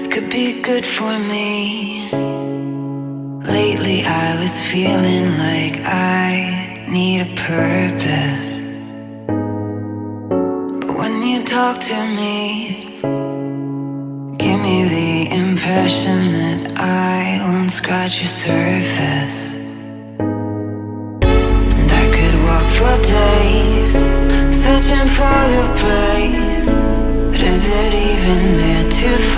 could be good for me. Lately I was feeling like I need a purpose. But when you talk to me, give me the impression that I won't scratch your surface. And I could walk for days, searching for your praise. But is it even there to find?